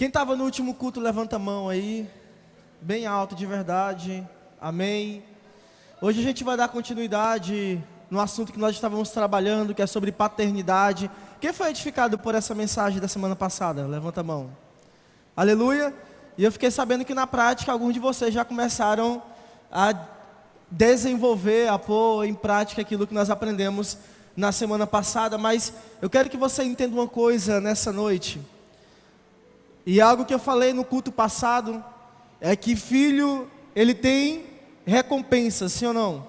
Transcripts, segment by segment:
Quem estava no último culto, levanta a mão aí, bem alto de verdade, amém. Hoje a gente vai dar continuidade no assunto que nós estávamos trabalhando, que é sobre paternidade. Quem foi edificado por essa mensagem da semana passada? Levanta a mão. Aleluia. E eu fiquei sabendo que na prática alguns de vocês já começaram a desenvolver, a pôr em prática aquilo que nós aprendemos na semana passada. Mas eu quero que você entenda uma coisa nessa noite. E algo que eu falei no culto passado é que filho, ele tem recompensa, sim ou não?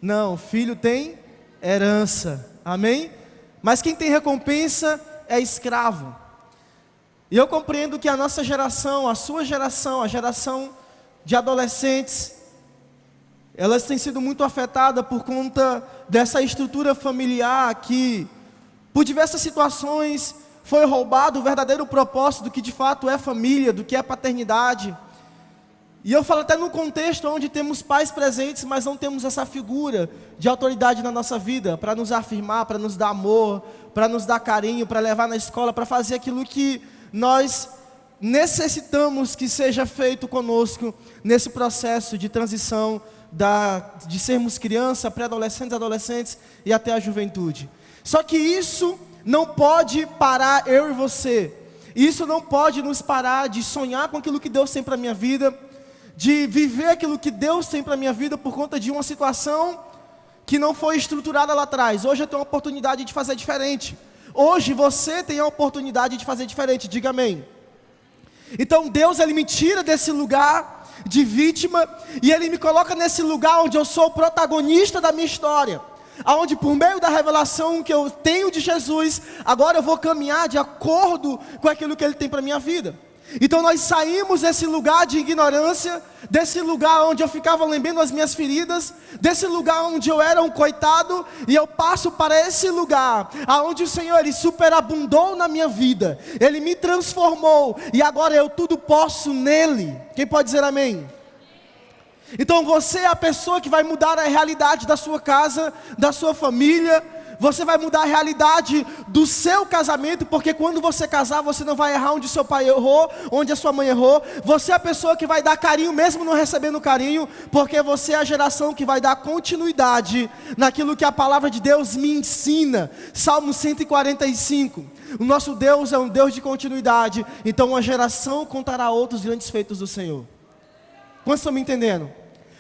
Não, filho tem herança, amém? Mas quem tem recompensa é escravo. E eu compreendo que a nossa geração, a sua geração, a geração de adolescentes, elas têm sido muito afetadas por conta dessa estrutura familiar que, por diversas situações, foi roubado o verdadeiro propósito do que de fato é família, do que é paternidade. E eu falo até num contexto onde temos pais presentes, mas não temos essa figura de autoridade na nossa vida, para nos afirmar, para nos dar amor, para nos dar carinho, para levar na escola, para fazer aquilo que nós necessitamos que seja feito conosco nesse processo de transição de sermos criança, pré-adolescentes, adolescentes e até a juventude. Só que isso não pode parar eu e você. Isso não pode nos parar de sonhar com aquilo que Deus tem para a minha vida, de viver aquilo que Deus tem para a minha vida por conta de uma situação que não foi estruturada lá atrás. Hoje eu tenho a oportunidade de fazer diferente. Hoje você tem a oportunidade de fazer diferente, diga amém. Então Deus, Ele me tira desse lugar de vítima e Ele me coloca nesse lugar onde eu sou o protagonista da minha história. Onde por meio da revelação que eu tenho de Jesus, agora eu vou caminhar de acordo com aquilo que Ele tem para a minha vida. Então nós saímos desse lugar de ignorância, desse lugar onde eu ficava lambendo as minhas feridas, desse lugar onde eu era um coitado, e eu passo para esse lugar, aonde o Senhor, Ele superabundou na minha vida, Ele me transformou, e agora eu tudo posso nele. Quem pode dizer amém? Então você é a pessoa que vai mudar a realidade da sua casa, da sua família. Você vai mudar a realidade do seu casamento, porque quando você casar, você não vai errar onde seu pai errou, onde a sua mãe errou. Você é a pessoa que vai dar carinho, mesmo não recebendo carinho, porque você é a geração que vai dar continuidade naquilo que a palavra de Deus me ensina. Salmo 145. O nosso Deus é um Deus de continuidade, então uma geração contará outros grandes feitos do Senhor. Quantos estão me entendendo?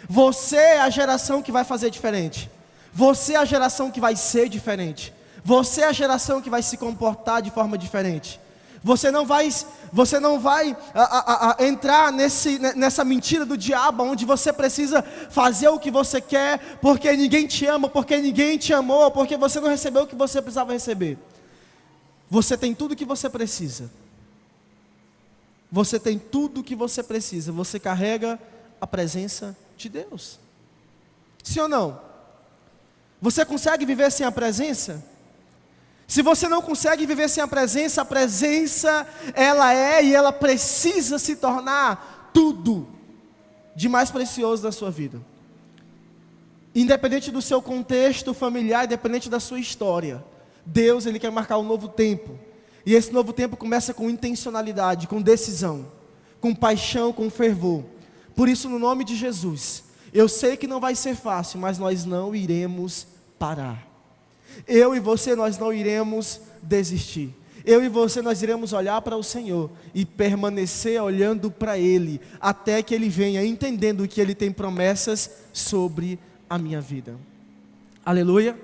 Você é a geração que vai fazer diferente. Você é a geração que vai ser diferente. Você é a geração que vai se comportar de forma diferente. Você não vai entrar nessa mentira do diabo, onde você precisa fazer o que você quer, porque ninguém te ama, porque ninguém te amou, porque você não recebeu o que você precisava receber. Você tem tudo o que você precisa. Você tem tudo o que você precisa. Você carrega a presença de Deus. Sim ou não? Você consegue viver sem a presença? Se você não consegue viver sem a presença, ela é e ela precisa se tornar tudo de mais precioso da sua vida. Independente do seu contexto familiar, independente da sua história, Deus, Ele quer marcar um novo tempo. E esse novo tempo começa com intencionalidade, com decisão, com paixão, com fervor. Por isso, no nome de Jesus, eu sei que não vai ser fácil, mas nós não iremos parar. Eu e você, nós não iremos desistir. Eu e você, nós iremos olhar para o Senhor e permanecer olhando para Ele, até que Ele venha entendendo que Ele tem promessas sobre a minha vida. Aleluia.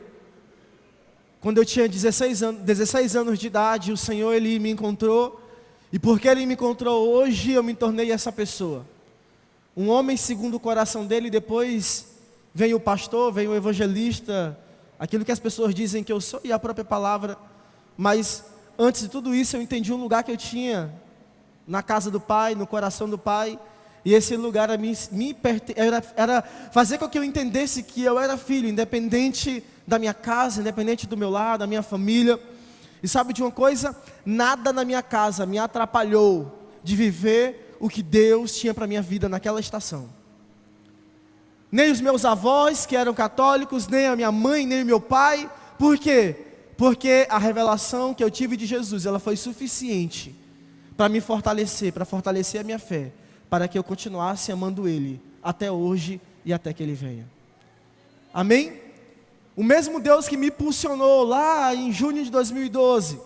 Quando eu tinha 16 anos de idade, o Senhor, Ele me encontrou, e porque Ele me encontrou hoje, eu me tornei essa pessoa. Um homem segundo o coração dele. Depois vem o pastor, vem o evangelista, aquilo que as pessoas dizem que eu sou, e a própria palavra. Mas antes de tudo isso, eu entendi um lugar que eu tinha na casa do Pai, no coração do Pai. E esse lugar era fazer com que eu entendesse que eu era filho, independente da minha casa, independente do meu lar, da minha família. E sabe de uma coisa? Nada na minha casa me atrapalhou de viver o que Deus tinha para a minha vida naquela estação. Nem os meus avós, que eram católicos, nem a minha mãe, nem o meu pai. Por quê? Porque a revelação que eu tive de Jesus, ela foi suficiente para me fortalecer, para fortalecer a minha fé, para que eu continuasse amando Ele até hoje e até que Ele venha. Amém? O mesmo Deus que me impulsionou lá em junho de 2012,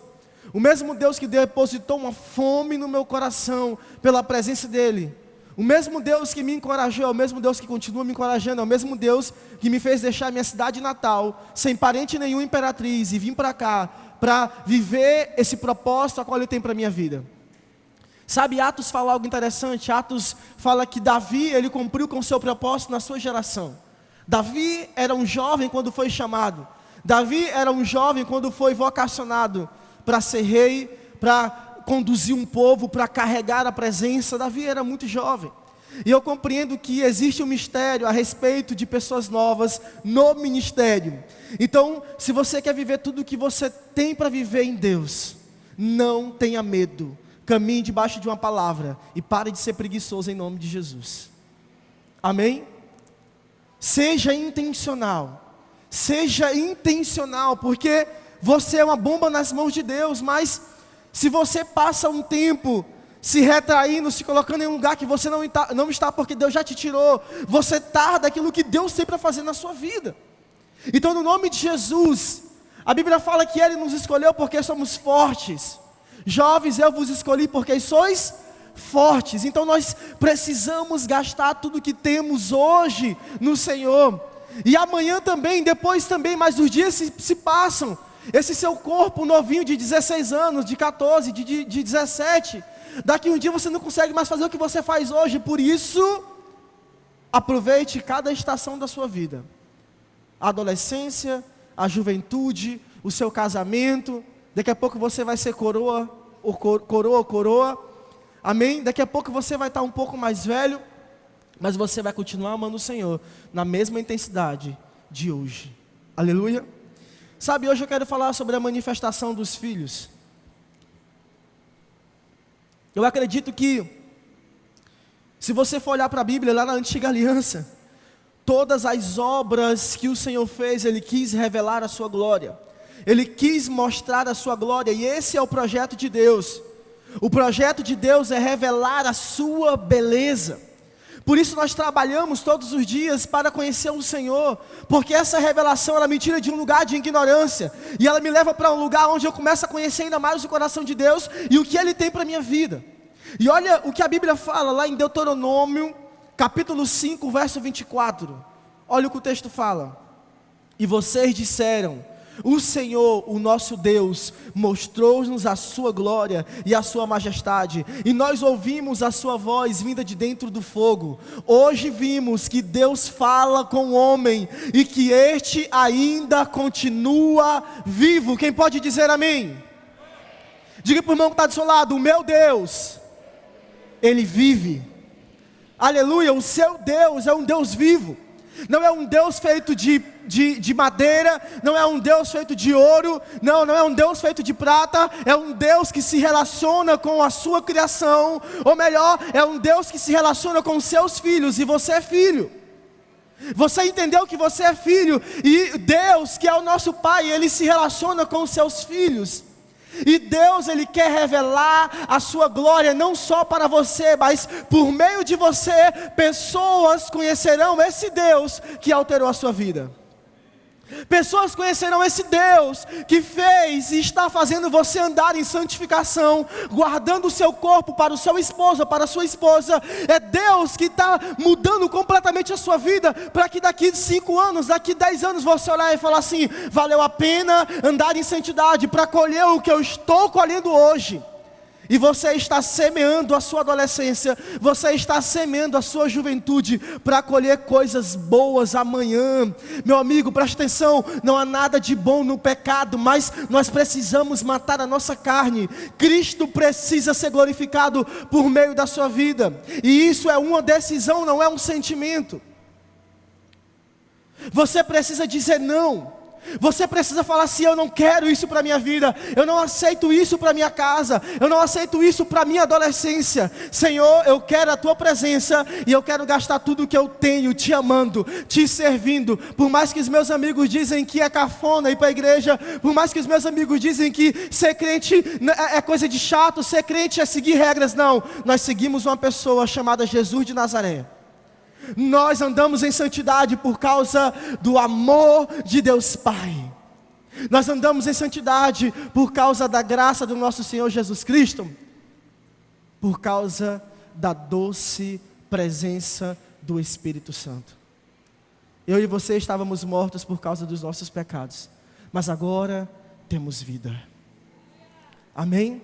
o mesmo Deus que depositou uma fome no meu coração pela presença dEle, o mesmo Deus que me encorajou, é o mesmo Deus que continua me encorajando, é o mesmo Deus que me fez deixar minha cidade natal, sem parente nenhum, Imperatriz, e vim para cá, para viver esse propósito a qual Ele tem para a minha vida. Sabe, Atos fala algo interessante. Atos fala que Davi, ele cumpriu com o seu propósito na sua geração. Davi era um jovem quando foi chamado. Davi era um jovem quando foi vocacionado para ser rei, para conduzir um povo, para carregar a presença. Davi era muito jovem. E eu compreendo que existe um mistério a respeito de pessoas novas no ministério. Então, se você quer viver tudo o que você tem para viver em Deus, não tenha medo. Caminhe debaixo de uma palavra e pare de ser preguiçoso em nome de Jesus. Amém? Seja intencional. Seja intencional, porque você é uma bomba nas mãos de Deus, mas se você passa um tempo se retraindo, se colocando em um lugar que você não está porque Deus já te tirou, você tarda aquilo que Deus tem para fazer na sua vida. Então, no nome de Jesus, a Bíblia fala que Ele nos escolheu porque somos fortes. Jovens, eu vos escolhi porque sois fortes. Então nós precisamos gastar tudo que temos hoje no Senhor. E amanhã também, depois também, mas os dias se passam. Esse seu corpo novinho de 16 anos, de 14, de 17, daqui um dia você não consegue mais fazer o que você faz hoje. Por isso, aproveite cada estação da sua vida. A adolescência, a juventude, o seu casamento. Daqui a pouco você vai ser coroa. Amém? Daqui a pouco você vai estar um pouco mais velho, mas você vai continuar amando o Senhor na mesma intensidade de hoje. Aleluia. Sabe, hoje eu quero falar sobre a manifestação dos filhos. Eu acredito que, se você for olhar para a Bíblia, lá na Antiga Aliança, todas as obras que o Senhor fez, Ele quis revelar a sua glória. Ele quis mostrar a sua glória, e esse é o projeto de Deus. O projeto de Deus é revelar a sua beleza. Por isso nós trabalhamos todos os dias para conhecer o Senhor, porque essa revelação, ela me tira de um lugar de ignorância, e ela me leva para um lugar onde eu começo a conhecer ainda mais o coração de Deus, e o que Ele tem para a minha vida. E olha o que a Bíblia fala lá em Deuteronômio, capítulo 5, verso 24. Olha o que o texto fala. E vocês disseram: o Senhor, o nosso Deus, mostrou-nos a sua glória e a sua majestade, e nós ouvimos a sua voz vinda de dentro do fogo. Hoje vimos que Deus fala com o homem, e que este ainda continua vivo. Quem pode dizer amém? Diga para o irmão que está do seu lado: o meu Deus, Ele vive. Aleluia, o seu Deus é um Deus vivo. Não é um Deus feito de madeira, não é um Deus feito de ouro, não é um Deus feito de prata, é um Deus que se relaciona com a sua criação, ou melhor, é um Deus que se relaciona com os seus filhos, e você é filho. Você entendeu que você é filho, e Deus, que é o nosso Pai, Ele se relaciona com os seus filhos. E Deus, Ele quer revelar a sua glória não só para você, mas por meio de você, pessoas conhecerão esse Deus que alterou a sua vida. Pessoas conhecerão esse Deus que fez e está fazendo você andar em santificação, guardando o seu corpo para o seu esposo, para a sua esposa. É Deus que está mudando completamente a sua vida, para que daqui 5 anos, daqui 10 anos você olhar e falar assim: valeu a pena andar em santidade para colher o que eu estou colhendo hoje. E você está semeando a sua adolescência, você está semeando a sua juventude para colher coisas boas amanhã. Meu amigo, preste atenção, não há nada de bom no pecado, mas nós precisamos matar a nossa carne. Cristo precisa ser glorificado por meio da sua vida, e isso é uma decisão, não é um sentimento. Você precisa dizer não. Você precisa falar assim: eu não quero isso para a minha vida, eu não aceito isso para a minha casa, eu não aceito isso para a minha adolescência. Senhor, eu quero a tua presença e eu quero gastar tudo que eu tenho te amando, te servindo. Por mais que os meus amigos dizem que é cafona ir para a igreja, por mais que os meus amigos dizem que ser crente é coisa de chato, ser crente é seguir regras. Não, nós seguimos uma pessoa chamada Jesus de Nazaré. Nós andamos em santidade por causa do amor de Deus Pai. Nós andamos em santidade por causa da graça do nosso Senhor Jesus Cristo, por causa da doce presença do Espírito Santo. Eu e você estávamos mortos por causa dos nossos pecados, mas agora temos vida. Amém?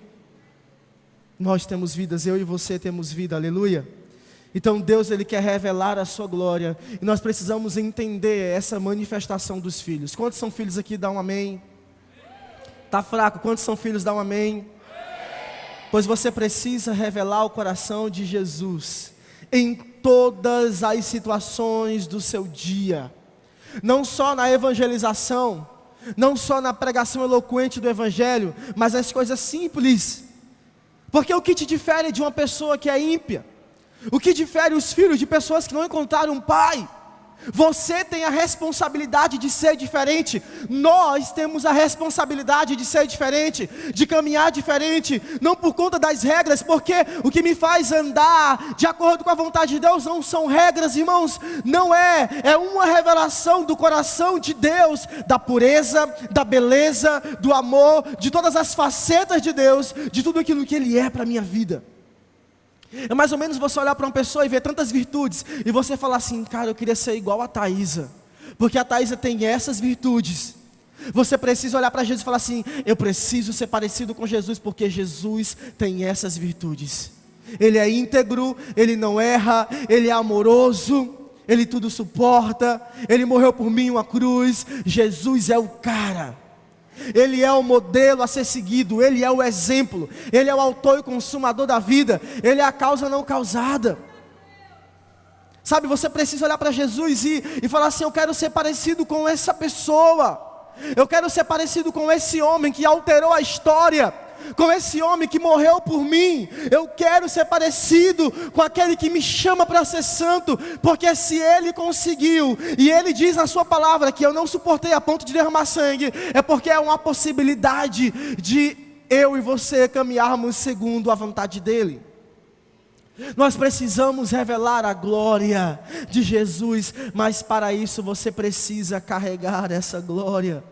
Nós temos vidas, eu e você temos vida, aleluia. Então Deus, Ele quer revelar a sua glória, e nós precisamos entender essa manifestação dos filhos. Quantos são filhos aqui? Dá um amém. Está fraco? Quantos são filhos? Dá um amém. Pois você precisa revelar o coração de Jesus em todas as situações do seu dia, não só na evangelização, não só na pregação eloquente do Evangelho, mas as coisas simples. Porque o que te difere de uma pessoa que é ímpia? O que difere os filhos de pessoas que não encontraram um pai? Você tem a responsabilidade de ser diferente. Nós temos a responsabilidade de ser diferente, de caminhar diferente, não por conta das regras, porque o que me faz andar de acordo com a vontade de Deus não são regras, irmãos, não é uma revelação do coração de Deus, da pureza, da beleza, do amor, de todas as facetas de Deus, de tudo aquilo que Ele é para a minha vida. É mais ou menos você olhar para uma pessoa e ver tantas virtudes, e você falar assim: cara, eu queria ser igual a Thaisa, porque a Thaisa tem essas virtudes. Você precisa olhar para Jesus e falar assim: eu preciso ser parecido com Jesus, porque Jesus tem essas virtudes. Ele é íntegro, Ele não erra, Ele é amoroso, Ele tudo suporta, Ele morreu por mim em uma cruz. Jesus é o cara. Ele é o modelo a ser seguido, Ele é o exemplo, Ele é o autor e consumador da vida, Ele é a causa não causada. Sabe, você precisa olhar para Jesus e falar assim: eu quero ser parecido com essa pessoa, eu quero ser parecido com esse homem que alterou a história, com esse homem que morreu por mim. Eu quero ser parecido com aquele que me chama para ser santo, porque se Ele conseguiu, e Ele diz na sua palavra que eu não suportei a ponto de derramar sangue, é porque é uma possibilidade de eu e você caminharmos segundo a vontade dEle. Nós precisamos revelar a glória de Jesus, mas para isso você precisa carregar essa glória.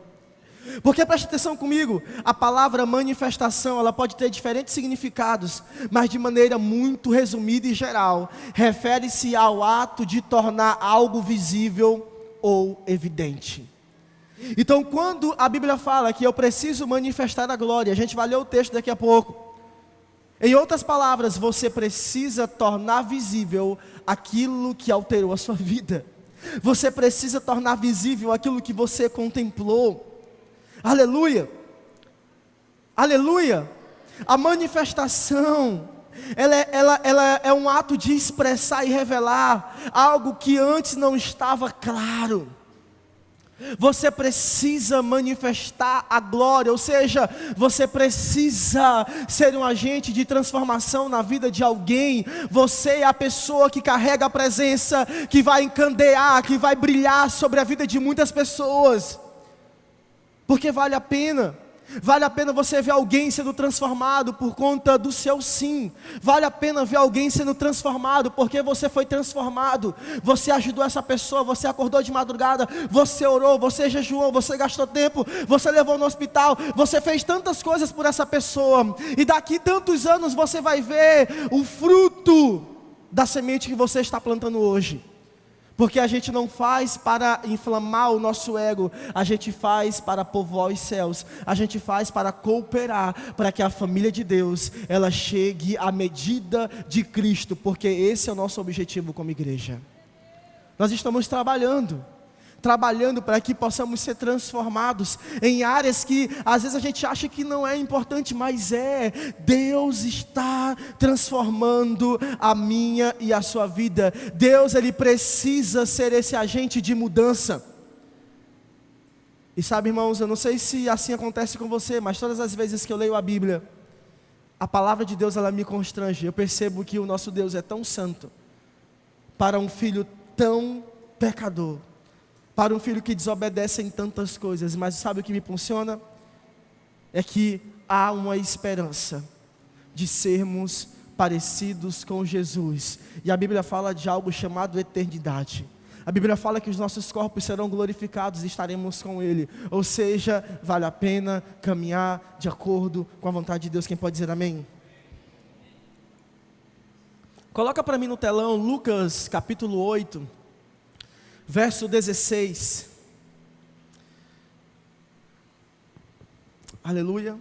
Porque preste atenção comigo, a palavra manifestação, ela pode ter diferentes significados, mas de maneira muito resumida e geral, refere-se ao ato de tornar algo visível ou evidente. Então, quando a Bíblia fala que eu preciso manifestar a glória, a gente vai ler o texto daqui a pouco. Em outras palavras, você precisa tornar visível aquilo que alterou a sua vida. Você precisa tornar visível aquilo que você contemplou. Aleluia, aleluia. A manifestação, ela é um ato de expressar e revelar algo que antes não estava claro. Você precisa manifestar a glória, ou seja, você precisa ser um agente de transformação na vida de alguém. Você é a pessoa que carrega a presença, que vai encandear, que vai brilhar sobre a vida de muitas pessoas. Porque vale a pena você ver alguém sendo transformado por conta do seu sim. Vale a pena ver alguém sendo transformado porque você foi transformado. Você ajudou essa pessoa, você acordou de madrugada, você orou, você jejuou, você gastou tempo, você levou no hospital, você fez tantas coisas por essa pessoa. E daqui tantos anos você vai ver o fruto da semente que você está plantando hoje. Porque a gente não faz para inflamar o nosso ego, a gente faz para povoar os céus, a gente faz para cooperar, para que a família de Deus, ela chegue à medida de Cristo, porque esse é o nosso objetivo como igreja. Nós estamos trabalhando para que possamos ser transformados em áreas que às vezes a gente acha que não é importante, mas Deus está transformando a minha e a sua vida. Deus, Ele precisa ser esse agente de mudança. E sabe, irmãos, eu não sei se assim acontece com você, mas todas as vezes que eu leio a Bíblia, a palavra de Deus, ela me constrange. Eu percebo que o nosso Deus é tão santo, para um filho tão pecador, para um filho que desobedece em tantas coisas. Mas sabe o que me funciona? É que há uma esperança de sermos parecidos com Jesus. E a Bíblia fala de algo chamado eternidade. A Bíblia fala que os nossos corpos serão glorificados e estaremos com Ele. Ou seja, vale a pena caminhar de acordo com a vontade de Deus. Quem pode dizer amém? Coloca para mim no telão Lucas capítulo 8, verso 16. Aleluia.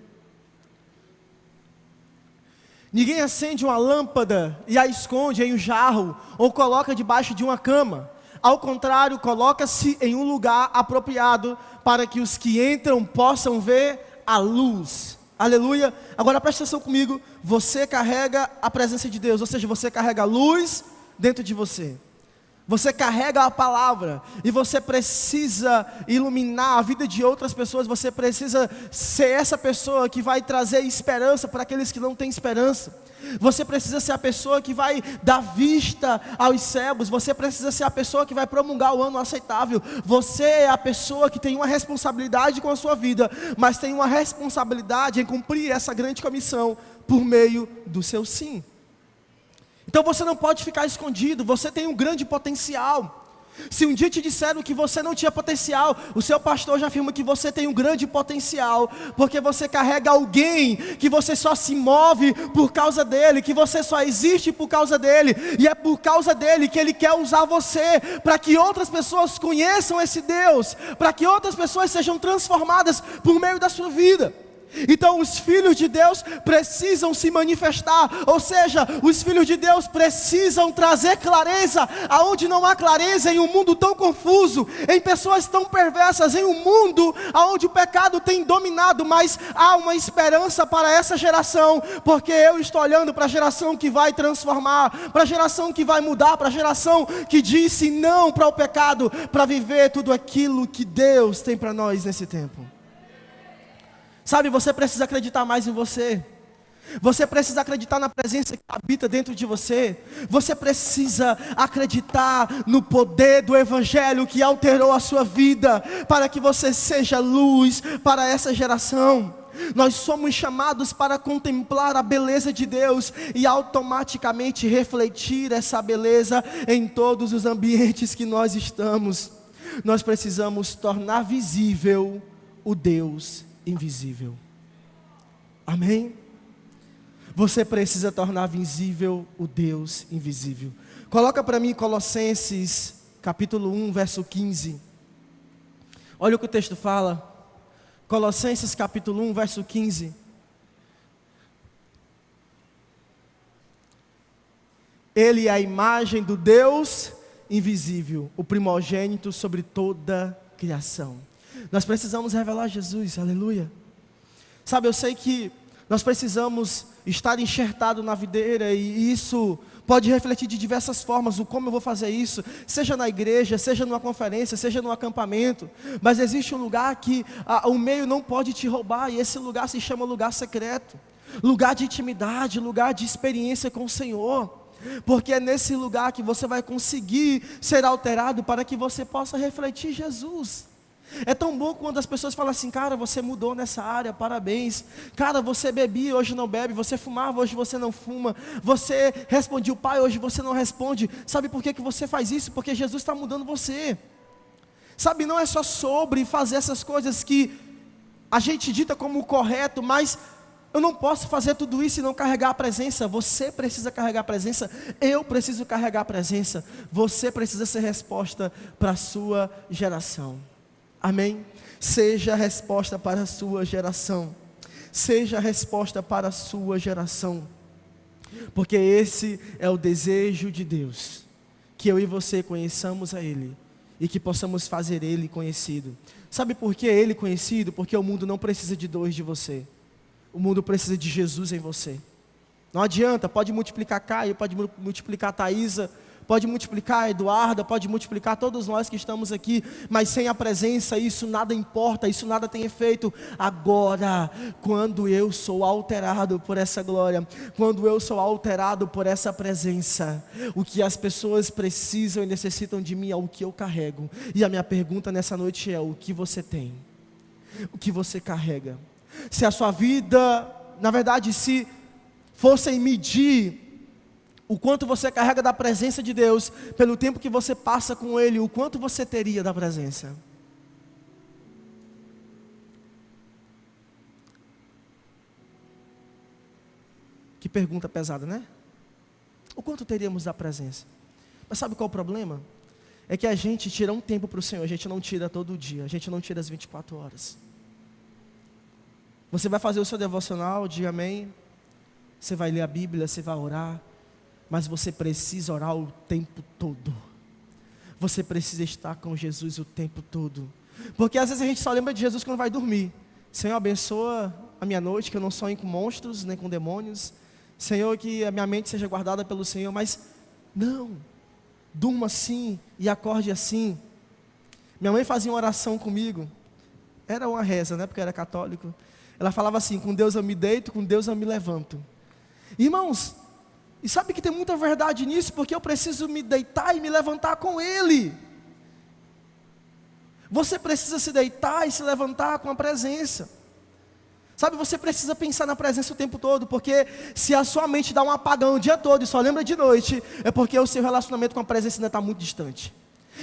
Ninguém acende uma lâmpada e a esconde em um jarro ou coloca debaixo de uma cama. Ao contrário, coloca-se em um lugar apropriado para que os que entram possam ver a luz. Aleluia. Agora presta atenção comigo. Você carrega a presença de Deus, ou seja, você carrega a luz dentro de você. Você carrega a palavra e você precisa iluminar a vida de outras pessoas. Você precisa ser essa pessoa que vai trazer esperança para aqueles que não têm esperança. Você precisa ser a pessoa que vai dar vista aos cegos. Você precisa ser a pessoa que vai promulgar o ano aceitável. Você é a pessoa que tem uma responsabilidade com a sua vida, mas tem uma responsabilidade em cumprir essa grande comissão por meio do seu sim. Então você não pode ficar escondido, você tem um grande potencial. Se um dia te disseram que você não tinha potencial, o seu pastor já afirma que você tem um grande potencial, porque você carrega alguém que você só se move por causa dele, que você só existe por causa dele, e é por causa dele que ele quer usar você, para que outras pessoas conheçam esse Deus, para que outras pessoas sejam transformadas por meio da sua vida. Então os filhos de Deus precisam se manifestar, ou seja, os filhos de Deus precisam trazer clareza, aonde não há clareza em um mundo tão confuso, em pessoas tão perversas, em um mundo onde o pecado tem dominado. Mas há uma esperança para essa geração, porque eu estou olhando para a geração que vai transformar, para a geração que vai mudar, para a geração que disse não para o pecado, para viver tudo aquilo que Deus tem para nós nesse tempo. Sabe, você precisa acreditar mais em você. Você precisa acreditar na presença que habita dentro de você. Você precisa acreditar no poder do Evangelho que alterou a sua vida, para que você seja luz para essa geração. Nós somos chamados para contemplar a beleza de Deus e automaticamente refletir essa beleza em todos os ambientes que nós estamos. Nós precisamos tornar visível o Deus invisível. Amém? Você precisa tornar visível o Deus invisível. Coloca para mim Colossenses capítulo 1, verso 15. Olha o que o texto fala. Colossenses capítulo 1, verso 15. Ele é a imagem do Deus invisível, o primogênito sobre toda a criação. Nós precisamos revelar Jesus, aleluia. Sabe, eu sei que nós precisamos estar enxertado na videira, e isso pode refletir de diversas formas, o como eu vou fazer isso, seja na igreja, seja numa conferência, seja num acampamento. Mas existe um lugar que o meio não pode te roubar, e esse lugar se chama lugar secreto, lugar de intimidade, lugar de experiência com o Senhor. Porque é nesse lugar que você vai conseguir ser alterado, para que você possa refletir Jesus. É tão bom quando as pessoas falam assim: cara, você mudou nessa área, parabéns. Cara, você bebia, hoje não bebe. Você fumava, hoje você não fuma. Você respondia o pai, hoje você não responde. Sabe por que você faz isso? Porque Jesus está mudando você. Sabe, não é só sobre fazer essas coisas que a gente dita como correto, mas eu não posso fazer tudo isso e não carregar a presença. Você precisa carregar a presença. Eu preciso carregar a presença. Você precisa ser resposta para a sua geração. Amém? Seja a resposta para a sua geração. Seja a resposta para a sua geração. Porque esse é o desejo de Deus. Que eu e você conheçamos a Ele. E que possamos fazer Ele conhecido. Sabe por que Ele conhecido? Porque o mundo não precisa de dois de você. O mundo precisa de Jesus em você. Não adianta, pode multiplicar Caio, pode multiplicar Thaísa, pode multiplicar a Eduarda, pode multiplicar todos nós que estamos aqui, mas sem a presença isso nada importa, isso nada tem efeito. Agora, quando eu sou alterado por essa glória, quando eu sou alterado por essa presença, o que as pessoas precisam e necessitam de mim é o que eu carrego. E a minha pergunta nessa noite é: o que você tem? O que você carrega? Se a sua vida, na verdade, se fossem medir o quanto você carrega da presença de Deus, pelo tempo que você passa com Ele, o quanto você teria da presença? Que pergunta pesada, né? O quanto teríamos da presença? Mas sabe qual é o problema? É que a gente tira um tempo para o Senhor, a gente não tira todo dia, a gente não tira as 24 horas. Você vai fazer o seu devocional, diga amém. Você vai ler a Bíblia, você vai orar, mas você precisa orar o tempo todo. Você precisa estar com Jesus o tempo todo. Porque às vezes a gente só lembra de Jesus quando vai dormir. Senhor, abençoa a minha noite, que eu não sonhe com monstros, nem com demônios. Senhor, que a minha mente seja guardada pelo Senhor. Mas não, durma assim e acorde assim. Minha mãe fazia uma oração comigo. Era uma reza, né? Porque eu era católico. Ela falava assim: com Deus eu me deito, com Deus eu me levanto. Irmãos, e sabe que tem muita verdade nisso, porque eu preciso me deitar e me levantar com Ele. Você precisa se deitar e se levantar com a presença. Sabe, você precisa pensar na presença o tempo todo, porque se a sua mente dá um apagão o dia todo e só lembra de noite, é porque o seu relacionamento com a presença ainda está muito distante.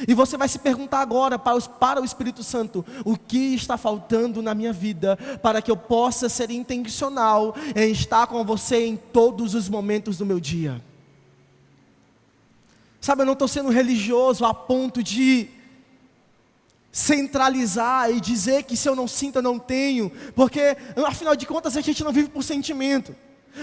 E você vai se perguntar agora para o Espírito Santo: o que está faltando na minha vida para que eu possa ser intencional em estar com você em todos os momentos do meu dia? Sabe, eu não estou sendo religioso a ponto de centralizar e dizer que se eu não sinto eu não tenho, porque afinal de contas a gente não vive por sentimento.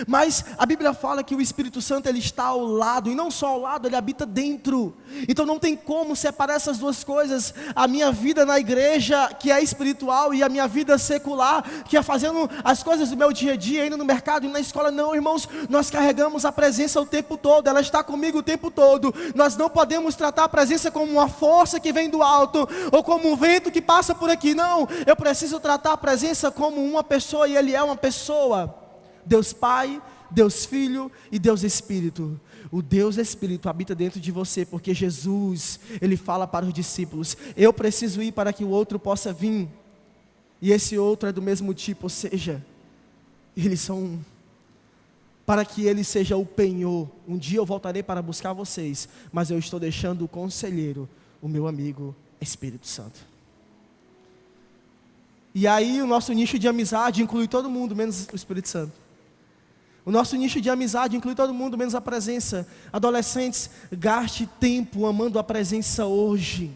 Mas a Bíblia fala que o Espírito Santo ele está ao lado, e não só ao lado, ele habita dentro. Então não tem como separar essas duas coisas: a minha vida na igreja, que é espiritual, e a minha vida secular, que é fazendo as coisas do meu dia a dia, indo no mercado e na escola. Não, irmãos, nós carregamos a presença o tempo todo, ela está comigo o tempo todo. Nós não podemos tratar a presença como uma força que vem do alto, ou como um vento que passa por aqui. Não, eu preciso tratar a presença como uma pessoa, e Ele é uma pessoa. Deus Pai, Deus Filho e Deus Espírito. O Deus Espírito habita dentro de você, porque Jesus, Ele fala para os discípulos: eu preciso ir para que o outro possa vir. E esse outro é do mesmo tipo, ou seja, eles são um. Para que Ele seja o penhor. Um dia eu voltarei para buscar vocês, mas eu estou deixando o conselheiro, o meu amigo Espírito Santo. E aí o nosso nicho de amizade inclui todo mundo, menos o Espírito Santo. O nosso nicho de amizade inclui todo mundo, menos a presença. Adolescentes, gaste tempo amando a presença hoje,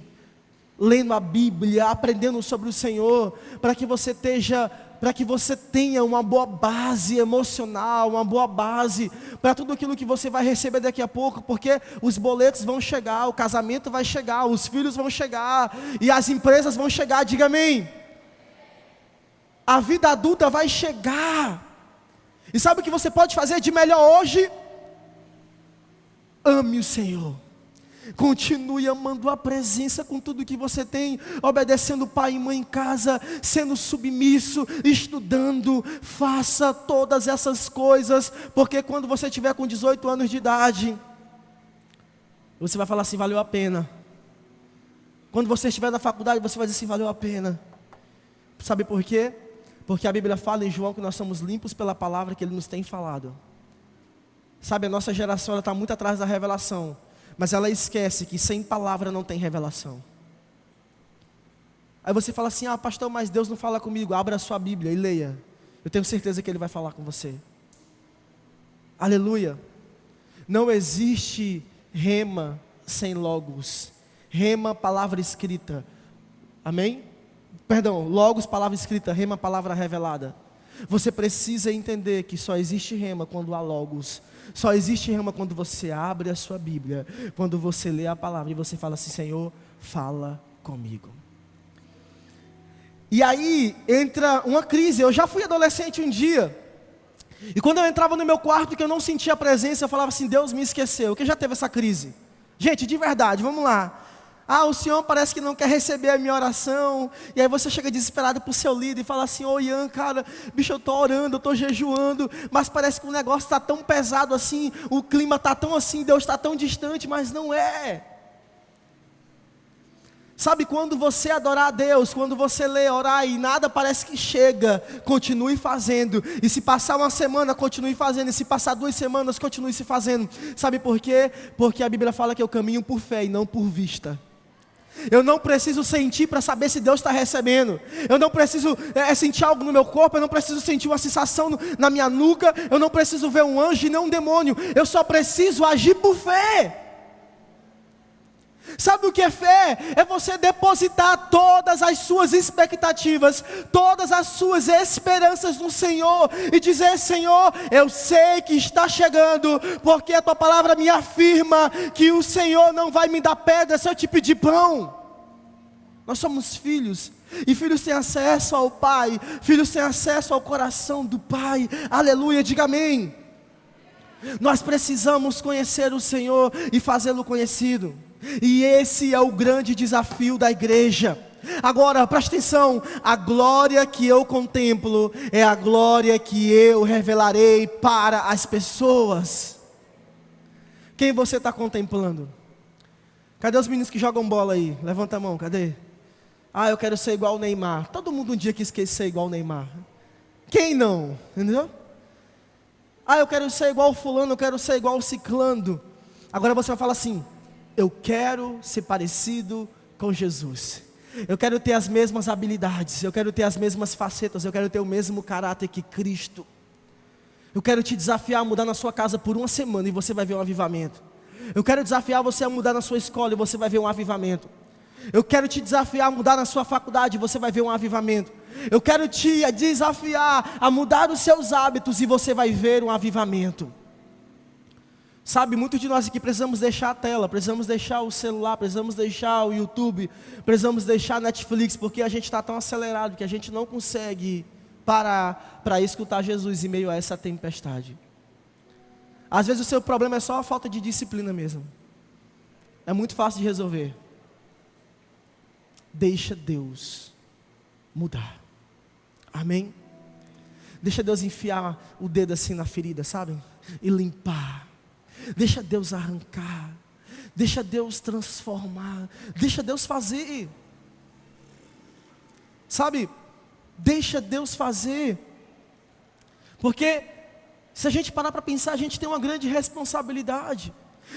lendo a Bíblia, aprendendo sobre o Senhor, para que você tenha uma boa base emocional, uma boa base para tudo aquilo que você vai receber daqui a pouco, porque os boletos vão chegar, o casamento vai chegar, os filhos vão chegar, e as empresas vão chegar. Diga amém. A vida adulta vai chegar. E sabe o que você pode fazer de melhor hoje? Ame o Senhor. Continue amando a presença com tudo que você tem, obedecendo pai e mãe em casa, sendo submisso, estudando. Faça todas essas coisas, porque quando você estiver com 18 anos de idade, você vai falar assim: valeu a pena. Quando você estiver na faculdade, você vai dizer assim: valeu a pena. Sabe por quê? Porque a Bíblia fala em João que nós somos limpos pela palavra que Ele nos tem falado. Sabe, a nossa geração está muito atrás da revelação, mas ela esquece que sem palavra não tem revelação. Aí você fala assim: ah, pastor, mas Deus não fala comigo. Abra a sua Bíblia e leia. Eu tenho certeza que Ele vai falar com você. Aleluia. Não existe rema sem logos. Rema, palavra escrita. Amém? Perdão, logos, palavra escrita, rema, palavra revelada. Você precisa entender que só existe rema quando há logos. Só existe rema quando você abre a sua Bíblia, quando você lê a palavra e você fala assim: Senhor, fala comigo. E aí entra uma crise. Eu já fui adolescente um dia, e quando eu entrava no meu quarto que eu não sentia a presença, eu falava assim: Deus me esqueceu. Quem já teve essa crise? Gente, de verdade, vamos lá. Ah, o Senhor parece que não quer receber a minha oração. E aí você chega desesperado para o seu líder e fala assim: ô Ian, cara, bicho, eu estou orando, eu estou jejuando, mas parece que o negócio está tão pesado assim, o clima está tão assim, Deus está tão distante, mas não é. Sabe, quando você adorar a Deus, quando você ler, orar e nada parece que chega, continue fazendo. E se passar uma semana, continue fazendo. E se passar 2 semanas, continue se fazendo. Sabe por quê? Porque a Bíblia fala que eu caminho por fé e não por vista. Eu não preciso sentir para saber se Deus está recebendo. Eu não preciso sentir algo no meu corpo. Eu não preciso sentir uma sensação na minha nuca. Eu não preciso ver um anjo e não um demônio. Eu só preciso agir por fé. Sabe o que é fé? É você depositar todas as suas expectativas, todas as suas esperanças no Senhor e dizer: Senhor, eu sei que está chegando, porque a tua palavra me afirma que o Senhor não vai me dar pedra se eu te pedir pão. Nós somos filhos, e filhos têm acesso ao Pai, filhos têm acesso ao coração do Pai. Aleluia, diga amém. Nós precisamos conhecer o Senhor e fazê-lo conhecido. E esse é o grande desafio da igreja. Agora, preste atenção: a glória que eu contemplo é a glória que eu revelarei para as pessoas. Quem você está contemplando? Cadê os meninos que jogam bola aí? Levanta a mão, cadê? Ah, eu quero ser igual o Neymar. Todo mundo um dia quis ser igual o Neymar. Quem não? Entendeu? Ah, eu quero ser igual o fulano, eu quero ser igual o ciclano. Agora você vai falar assim: eu quero ser parecido com Jesus. Eu quero ter as mesmas habilidades, eu quero ter as mesmas facetas, eu quero ter o mesmo caráter que Cristo. Eu quero te desafiar a mudar na sua casa por 1 semana e você vai ver um avivamento. Eu quero desafiar você a mudar na sua escola e você vai ver um avivamento. Eu quero te desafiar a mudar na sua faculdade e você vai ver um avivamento. Eu quero te desafiar a mudar os seus hábitos e você vai ver um avivamento. Sabe, muitos de nós aqui precisamos deixar a tela, precisamos deixar o celular, precisamos deixar o YouTube, precisamos deixar a Netflix, porque a gente está tão acelerado que a gente não consegue parar para escutar Jesus em meio a essa tempestade. Às vezes o seu problema é só a falta de disciplina mesmo. É muito fácil de resolver. Deixa Deus mudar. Amém? Deixa Deus enfiar o dedo assim na ferida, sabe? E limpar. Deixa Deus arrancar. Deixa Deus transformar. Deixa Deus fazer. Sabe? Deixa Deus fazer. Porque se a gente parar para pensar, a gente tem uma grande responsabilidade.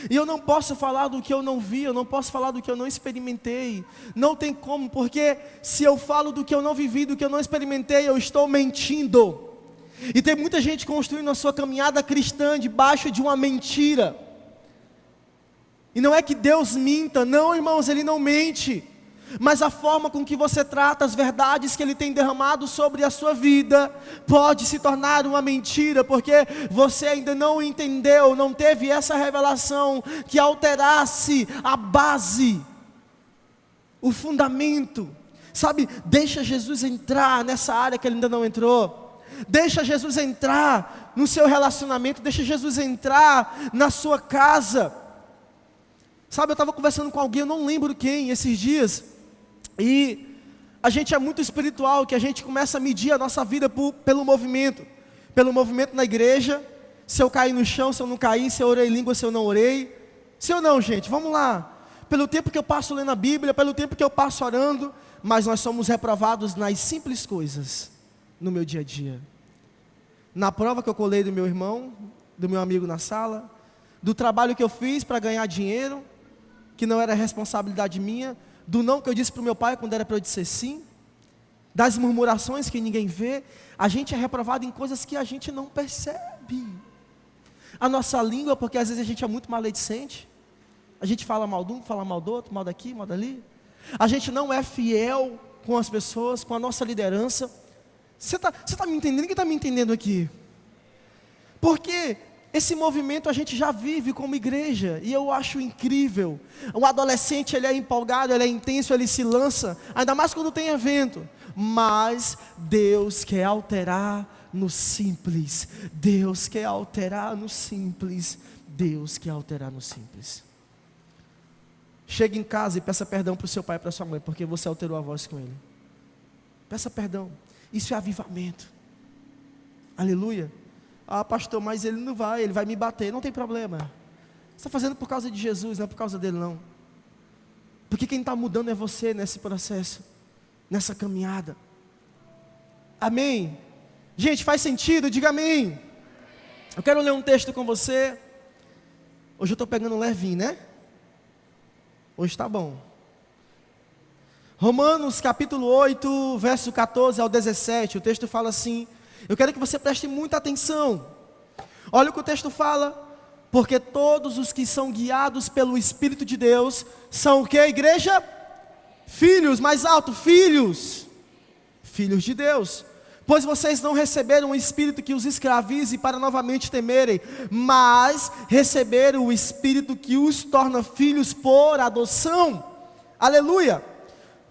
E eu não posso falar do que eu não vi, eu não posso falar do que eu não experimentei. Não tem como, porque se eu falo do que eu não vivi, do que eu não experimentei, eu estou mentindo. E tem muita gente construindo a sua caminhada cristã debaixo de uma mentira. E não é que Deus minta, não, irmãos, Ele não mente. Mas a forma com que você trata as verdades que Ele tem derramado sobre a sua vida pode se tornar uma mentira, porque você ainda não entendeu, não teve essa revelação que alterasse a base, o fundamento. Sabe, deixa Jesus entrar nessa área que Ele ainda não entrou. Deixa Jesus entrar no seu relacionamento, deixa Jesus entrar na sua casa. Sabe, eu estava conversando com alguém, eu não lembro quem, esses dias, e a gente é muito espiritual, que a gente começa a medir a nossa vida pelo movimento na igreja, se eu caí no chão, se eu não caí, se eu orei em língua, se eu não orei, se eu não, gente, vamos lá, pelo tempo que eu passo lendo a Bíblia, pelo tempo que eu passo orando, mas nós somos reprovados nas simples coisas, no meu dia a dia, na prova que eu colei do meu irmão, do meu amigo na sala, do trabalho que eu fiz para ganhar dinheiro, que não era responsabilidade minha, do não que eu disse para o meu pai quando era para eu dizer sim, das murmurações que ninguém vê. A gente é reprovado em coisas que a gente não percebe. A nossa língua, porque às vezes a gente é muito maledicente, a gente fala mal de um, fala mal do outro, mal daqui, mal dali. A gente não é fiel com as pessoas, com a nossa liderança. Você tá me entendendo? Quem está me entendendo aqui? Porque esse movimento a gente já vive como igreja, e eu acho incrível. O adolescente, ele é empolgado, ele é intenso, ele se lança, ainda mais quando tem evento. Mas Deus quer alterar no simples. Deus quer alterar no simples. Deus quer alterar no simples. chegue em casa e peça perdão para o seu pai e para sua mãe, porque você alterou a voz com ele. Peça perdão. Isso é avivamento. Aleluia. Ah, pastor, mas ele não vai, ele vai me bater. Não tem problema. Você está fazendo por causa de Jesus, não é por causa dele não. Porque quem está mudando é você nesse processo, nessa caminhada. Amém? Gente, faz sentido? Diga amém. Eu quero ler um texto com você. Hoje eu estou pegando levinho, né? Hoje está bom. Romanos capítulo 8, verso 14 ao 17. O texto fala assim. Eu quero que você preste muita atenção. Olha o que o texto fala. Porque todos os que são guiados pelo Espírito de Deus são o que, igreja? Filhos, mais alto, filhos. Filhos de Deus. Pois vocês não receberam um espírito que os escravize para novamente temerem, mas receberam o espírito que os torna filhos por adoção. Aleluia!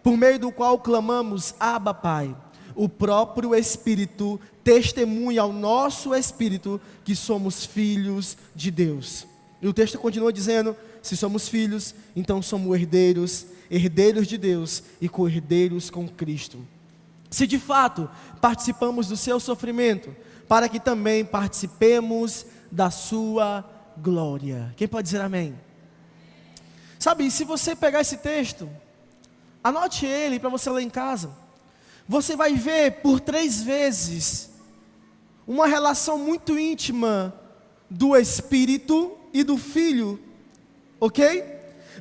Por meio do qual clamamos, Abba, Pai. O próprio Espírito testemunha ao nosso espírito que somos filhos de Deus. E o texto continua dizendo, se somos filhos, então somos herdeiros, herdeiros de Deus e co-herdeiros com Cristo. Se de fato participamos do seu sofrimento, para que também participemos da sua glória. Quem pode dizer amém? Sabe, se você pegar esse texto, anote ele para você ler em casa. Você vai ver por 3 vezes uma relação muito íntima do Espírito e do Filho, ok?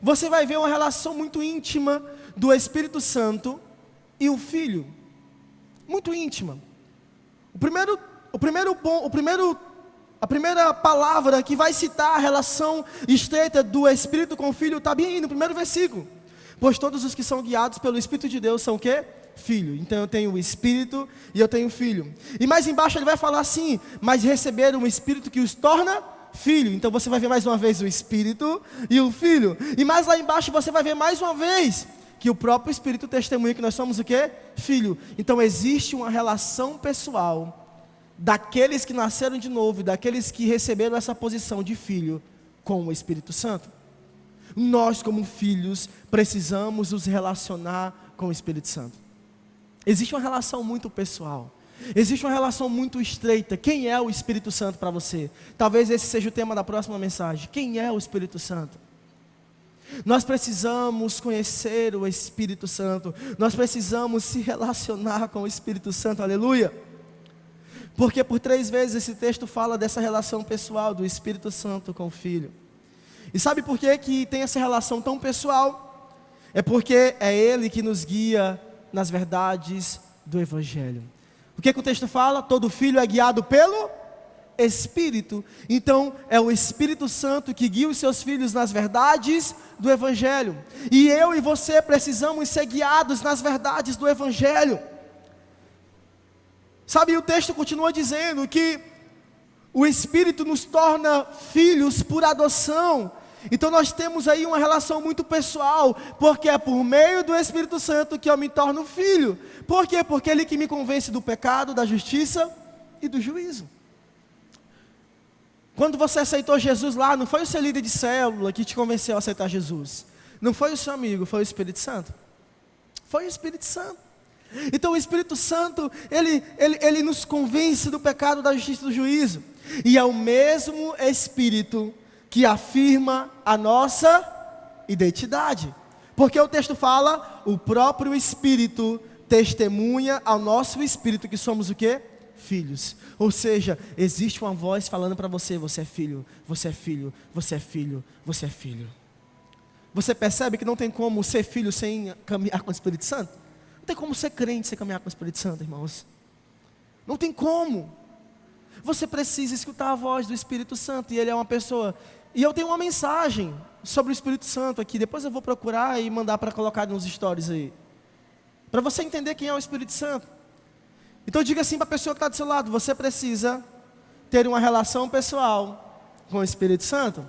Você vai ver uma relação muito íntima do Espírito Santo e o Filho, muito íntima. A primeira palavra que vai citar a relação estreita do Espírito com o Filho está bem aí no primeiro versículo. Pois todos os que são guiados pelo Espírito de Deus são o quê? Filho. Então eu tenho o Espírito e eu tenho o Filho. E mais embaixo ele vai falar assim, mas receberam um Espírito que os torna filho. Então você vai ver mais uma vez o Espírito e o Filho. E mais lá embaixo você vai ver mais uma vez que o próprio Espírito testemunha que nós somos o quê? Filho. Então existe uma relação pessoal daqueles que nasceram de novo, daqueles que receberam essa posição de filho com o Espírito Santo. Nós como filhos precisamos nos relacionar com o Espírito Santo. Existe uma relação muito pessoal. Existe uma relação muito estreita. Quem é o Espírito Santo para você? Talvez esse seja o tema da próxima mensagem. Quem é o Espírito Santo? Nós precisamos conhecer o Espírito Santo. Nós precisamos se relacionar com o Espírito Santo. Aleluia! Porque por 3 vezes esse texto fala dessa relação pessoal do Espírito Santo com o Filho. E sabe por que tem essa relação tão pessoal? É porque é Ele que nos guia nas verdades do Evangelho. O que o texto fala? Todo filho é guiado pelo Espírito. Então é o Espírito Santo que guia os seus filhos nas verdades do Evangelho. E eu e você precisamos ser guiados nas verdades do Evangelho. Sabe, o texto continua dizendo que o Espírito nos torna filhos por adoção. Então nós temos aí uma relação muito pessoal, porque é por meio do Espírito Santo que eu me torno filho. Por quê? Porque é Ele que me convence do pecado, da justiça e do juízo. Quando você aceitou Jesus lá, não foi o seu líder de célula que te convenceu a aceitar Jesus. Não foi o seu amigo, foi o Espírito Santo. Foi o Espírito Santo. Então o Espírito Santo, ele nos convence do pecado, da justiça e do juízo. E é o mesmo Espírito que afirma a nossa identidade. Porque o texto fala, o próprio Espírito testemunha ao nosso Espírito que somos o quê? Filhos. Ou seja, existe uma voz falando para você, você é filho, você é filho, você é filho, você é filho. Você percebe que não tem como ser filho sem caminhar com o Espírito Santo? Não tem como ser crente sem caminhar com o Espírito Santo, irmãos. Não tem como. Você precisa escutar a voz do Espírito Santo, e Ele é uma pessoa. E eu tenho uma mensagem sobre o Espírito Santo aqui, depois eu vou procurar e mandar para colocar nos stories aí, para você entender quem é o Espírito Santo. Então diga assim para a pessoa que está do seu lado, você precisa ter uma relação pessoal com o Espírito Santo.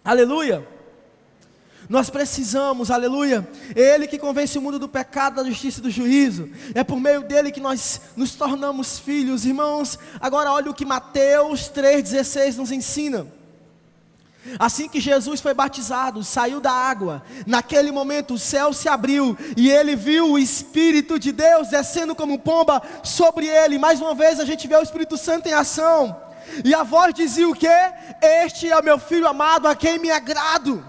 Aleluia! Nós precisamos, aleluia, Ele que convence o mundo do pecado, da justiça e do juízo. É por meio dele que nós nos tornamos filhos, irmãos. Agora olha o que Mateus 3,16 nos ensina. Assim que Jesus foi batizado, saiu da água, naquele momento o céu se abriu e ele viu o Espírito de Deus descendo como pomba sobre ele. Mais uma vez a gente vê o Espírito Santo em ação. E a voz dizia o quê? Este é o meu Filho amado, a quem me agrado.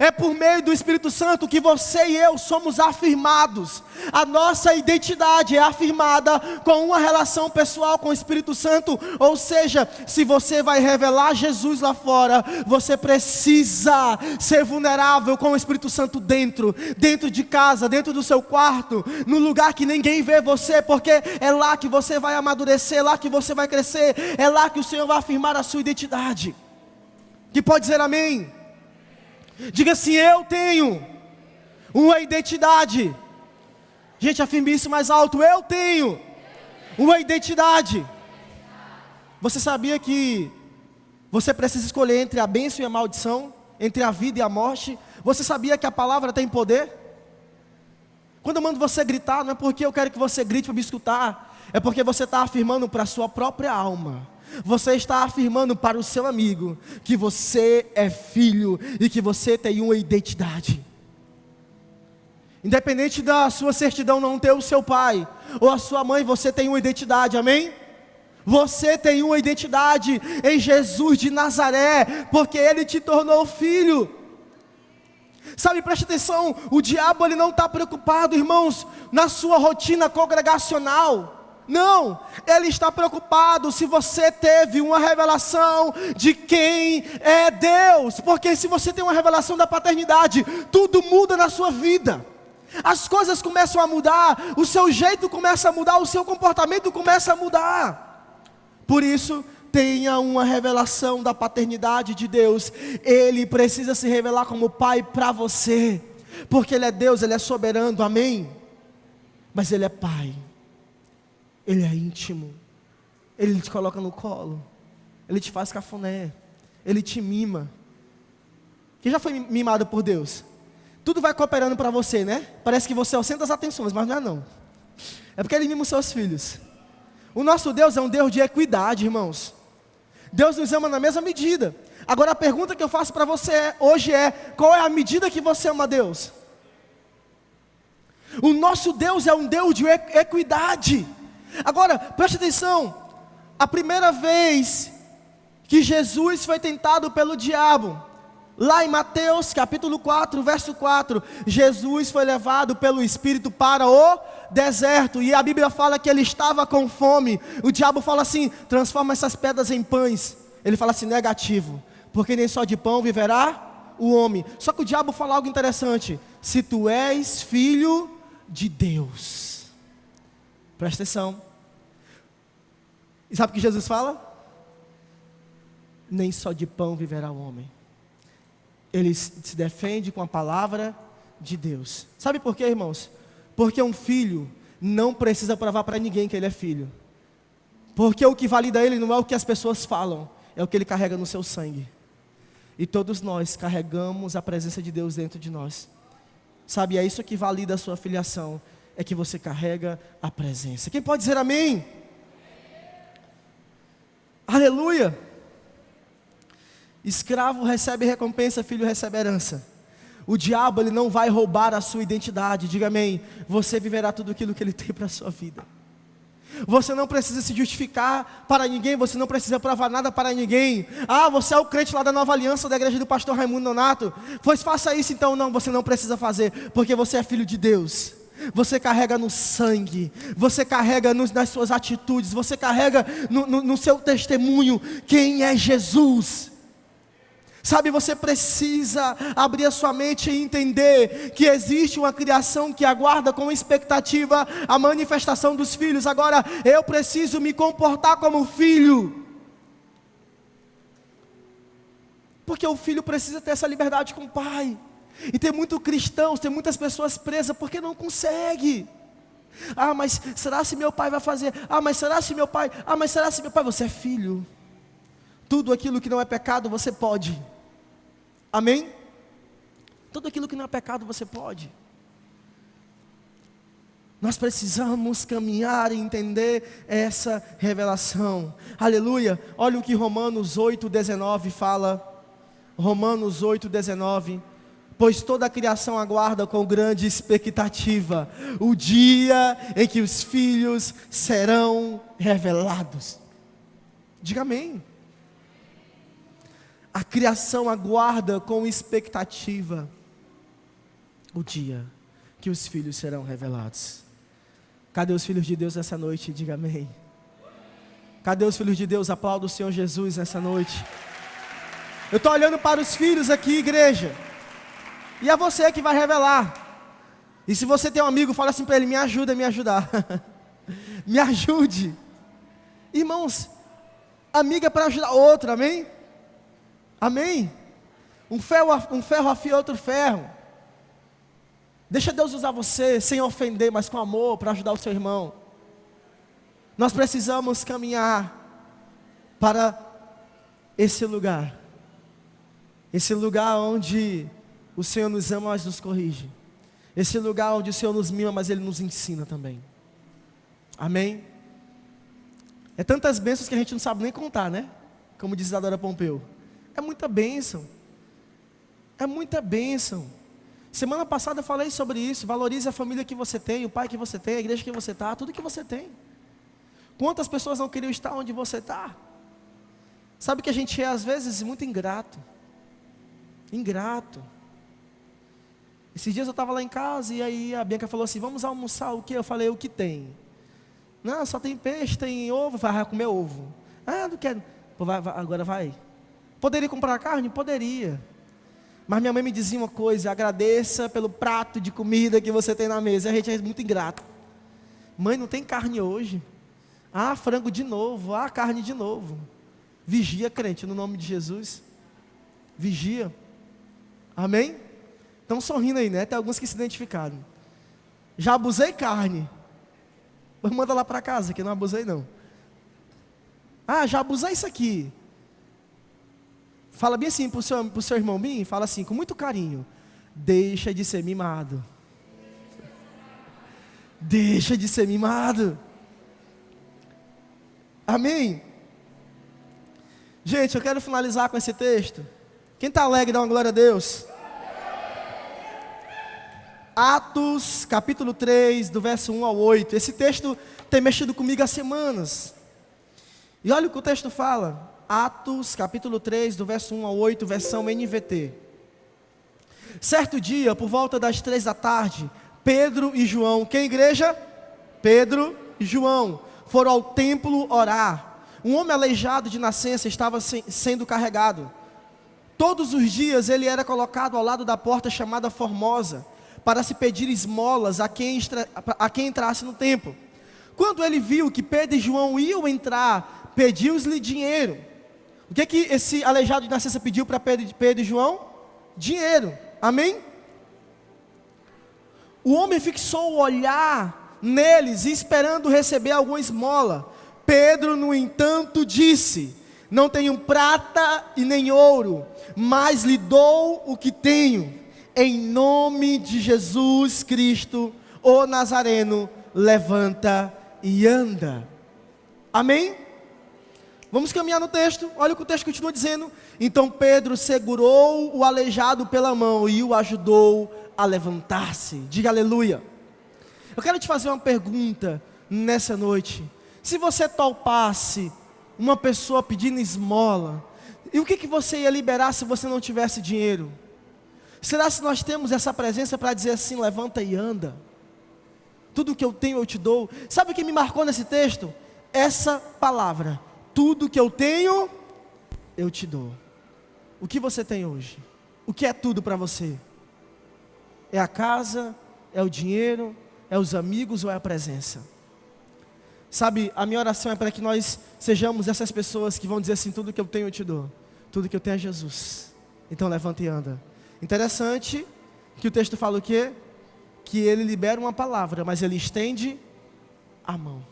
É por meio do Espírito Santo que você e eu somos afirmados. A nossa identidade é afirmada com uma relação pessoal com o Espírito Santo. Ou seja, se você vai revelar Jesus lá fora, você precisa ser vulnerável com o Espírito Santo dentro de casa, dentro do seu quarto, no lugar que ninguém vê você, porque é lá que você vai amadurecer, é lá que você vai crescer, é lá que o Senhor vai afirmar a sua identidade. Que pode dizer amém? Diga assim: eu tenho uma identidade. Gente, afirme isso mais alto: eu tenho uma identidade. Você sabia que você precisa escolher entre a bênção e a maldição, entre a vida e a morte? Você sabia que a palavra tem poder? Quando eu mando você gritar, não é porque eu quero que você grite para me escutar, é porque você está afirmando para a sua própria alma. Você está afirmando para o seu amigo que você é filho e que você tem uma identidade. Independente da sua certidão não ter o seu pai ou a sua mãe, você tem uma identidade, amém? Você tem uma identidade em Jesus de Nazaré, porque Ele te tornou filho. Sabe, preste atenção, o diabo ele não está preocupado, irmãos, na sua rotina congregacional. Não, ele está preocupado se você teve uma revelação de quem é Deus. Porque se você tem uma revelação da paternidade, tudo muda na sua vida. As coisas começam a mudar, o seu jeito começa a mudar, o seu comportamento começa a mudar. Por isso, tenha uma revelação da paternidade de Deus. Ele precisa se revelar como pai para você, porque Ele é Deus, Ele é soberano, amém? Mas Ele é pai. Ele é íntimo, Ele te coloca no colo, Ele te faz cafuné, Ele te mima. Quem já foi mimado por Deus? Tudo vai cooperando para você, né? Parece que você é o centro das atenções, mas não é não. É porque Ele mima os seus filhos. O nosso Deus é um Deus de equidade, irmãos. Deus nos ama na mesma medida. Agora a pergunta que eu faço para você hoje é: qual é a medida que você ama a Deus? O nosso Deus é um Deus de equidade. Agora, preste atenção, a primeira vez que Jesus foi tentado pelo diabo, lá em Mateus capítulo 4, verso 4, Jesus foi levado pelo Espírito para o deserto, e a Bíblia fala que ele estava com fome. O diabo fala assim: transforma essas pedras em pães. Ele fala assim: negativo, porque nem só de pão viverá o homem. Só que o diabo fala algo interessante: se tu és filho de Deus. Presta atenção. E sabe o que Jesus fala? Nem só de pão viverá o homem. Ele se defende com a palavra de Deus. Sabe por quê, irmãos? Porque um filho não precisa provar para ninguém que ele é filho. Porque o que valida ele não é o que as pessoas falam, é o que ele carrega no seu sangue. E todos nós carregamos a presença de Deus dentro de nós. Sabe, é isso que valida a sua filiação. É que você carrega a presença. Quem pode dizer amém? Aleluia. Escravo recebe recompensa, filho recebe herança. O diabo ele não vai roubar a sua identidade. Diga amém. Você viverá tudo aquilo que ele tem para a sua vida. Você não precisa se justificar para ninguém, você não precisa provar nada para ninguém. Ah, você é o crente lá da Nova Aliança, da igreja do pastor Raimundo Nonato, pois faça isso então. Não, você não precisa fazer, porque você é filho de Deus. Você carrega no sangue, você carrega nas suas atitudes, você carrega no seu testemunho quem é Jesus. Sabe, você precisa abrir a sua mente e entender que existe uma criação que aguarda com expectativa a manifestação dos filhos. Agora, eu preciso me comportar como filho, porque o filho precisa ter essa liberdade com o pai. E tem muitos cristãos, tem muitas pessoas presas porque não consegue. Ah, mas será se meu pai vai fazer? Ah, mas será se meu pai? Ah, mas será se meu pai? Você é filho. Tudo aquilo que não é pecado você pode. Amém? Tudo aquilo que não é pecado você pode. Nós precisamos caminhar e entender essa revelação. Aleluia. Olha o que Romanos 8:19 fala. Romanos 8:19. Pois toda a criação aguarda com grande expectativa o dia em que os filhos serão revelados. Diga amém. A criação aguarda com expectativa o dia que os filhos serão revelados. Cadê os filhos de Deus nessa noite? Diga amém. Cadê os filhos de Deus? Aplauda o Senhor Jesus nessa noite. Eu estou olhando para os filhos aqui, igreja. E é você que vai revelar. E se você tem um amigo, fala assim para ele: me ajuda a me ajudar. Me ajude. Irmãos, amiga é para ajudar outro, amém? Amém? Um ferro afia outro ferro. Deixa Deus usar você sem ofender, mas com amor, para ajudar o seu irmão. Nós precisamos caminhar para esse lugar. Esse lugar onde o Senhor nos ama, mas nos corrige. Esse lugar onde o Senhor nos mima, mas Ele nos ensina também. Amém? É tantas bênçãos que a gente não sabe nem contar, né? Como diz Isadora Pompeu. É muita bênção. É muita bênção. Semana passada eu falei sobre isso. Valorize a família que você tem, o pai que você tem, a igreja que você está, tudo que você tem. Quantas pessoas não queriam estar onde você está? Sabe que a gente é às vezes muito ingrato. Ingrato. Esses dias eu estava lá em casa e aí a Bianca falou assim: vamos almoçar o que? Eu falei: o que tem? Não, só tem peixe, tem ovo. Vai comer ovo. Ah, não quero. Pô, agora vai. Poderia comprar carne? Poderia. Mas minha mãe me dizia uma coisa: agradeça pelo prato de comida que você tem na mesa. E a gente é muito ingrato. Mãe, não tem carne hoje. Ah, frango de novo. Ah, carne de novo. Vigia, crente, no nome de Jesus. Vigia. Amém? Estão sorrindo aí, né? Tem alguns que se identificaram. Já abusei carne. Mas manda lá para casa, que eu não abusei não. Ah, já abusei isso aqui. Fala bem assim pro seu irmão bem, fala assim, com muito carinho: deixa de ser mimado. Deixa de ser mimado. Amém? Gente, eu quero finalizar com esse texto. Quem está alegre, dá uma glória a Deus. Atos, capítulo 3, do verso 1 ao 8. Esse texto tem mexido comigo há semanas. E olha o que o texto fala. Atos, capítulo 3, do verso 1 ao 8, versão NVT. Certo dia, por volta das 3 da tarde, Pedro e João, quem igreja? Pedro e João, foram ao templo orar. Um homem aleijado de nascença estava sendo carregado. Todos os dias ele era colocado ao lado da porta chamada Formosa, para se pedir esmolas a quem entrasse no templo. Quando ele viu que Pedro e João iam entrar, pediu-lhe dinheiro. O que esse aleijado de nascença pediu para Pedro e João? Dinheiro. Amém? O homem fixou o olhar neles, esperando receber alguma esmola. Pedro, no entanto, disse: não tenho prata e nem ouro, mas lhe dou o que tenho. Em nome de Jesus Cristo, o Nazareno, levanta e anda. Amém? Vamos caminhar no texto. Olha o que o texto continua dizendo. Então Pedro segurou o aleijado pela mão e o ajudou a levantar-se. Diga aleluia. Eu quero te fazer uma pergunta nessa noite. Se você topasse uma pessoa pedindo esmola, e o que você ia liberar se você não tivesse dinheiro? Será que nós temos essa presença para dizer assim: levanta e anda? Tudo que eu tenho eu te dou. Sabe o que me marcou nesse texto? Essa palavra: tudo que eu tenho eu te dou. O que você tem hoje? O que é tudo para você? É a casa? É o dinheiro? É os amigos ou é a presença? Sabe, a minha oração é para que nós sejamos essas pessoas que vão dizer assim: tudo que eu tenho eu te dou. Tudo que eu tenho é Jesus. Então levanta e anda. Interessante que o texto fala o quê? Que ele libera uma palavra, mas ele estende a mão.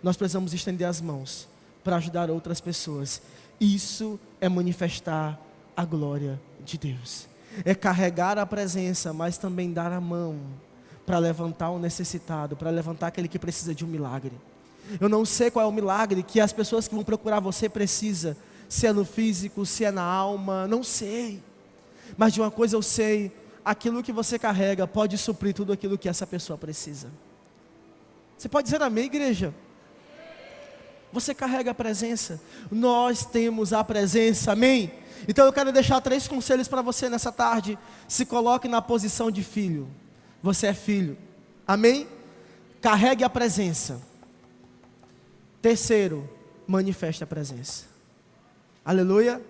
Nós precisamos estender as mãos para ajudar outras pessoas. Isso é manifestar a glória de Deus. É carregar a presença, mas também dar a mão para levantar o necessitado, para levantar aquele que precisa de um milagre. Eu não sei qual é o milagre que as pessoas que vão procurar você precisam. se é no físico, se é na alma, não sei. Mas de uma coisa eu sei, aquilo que você carrega pode suprir tudo aquilo que essa pessoa precisa. Você pode dizer amém, igreja? Você carrega a presença, nós temos a presença, amém? Então eu quero deixar 3 conselhos para você nessa tarde. Se coloque na posição de filho, você é filho, amém? Carregue a presença. Terceiro, manifeste a presença. Aleluia.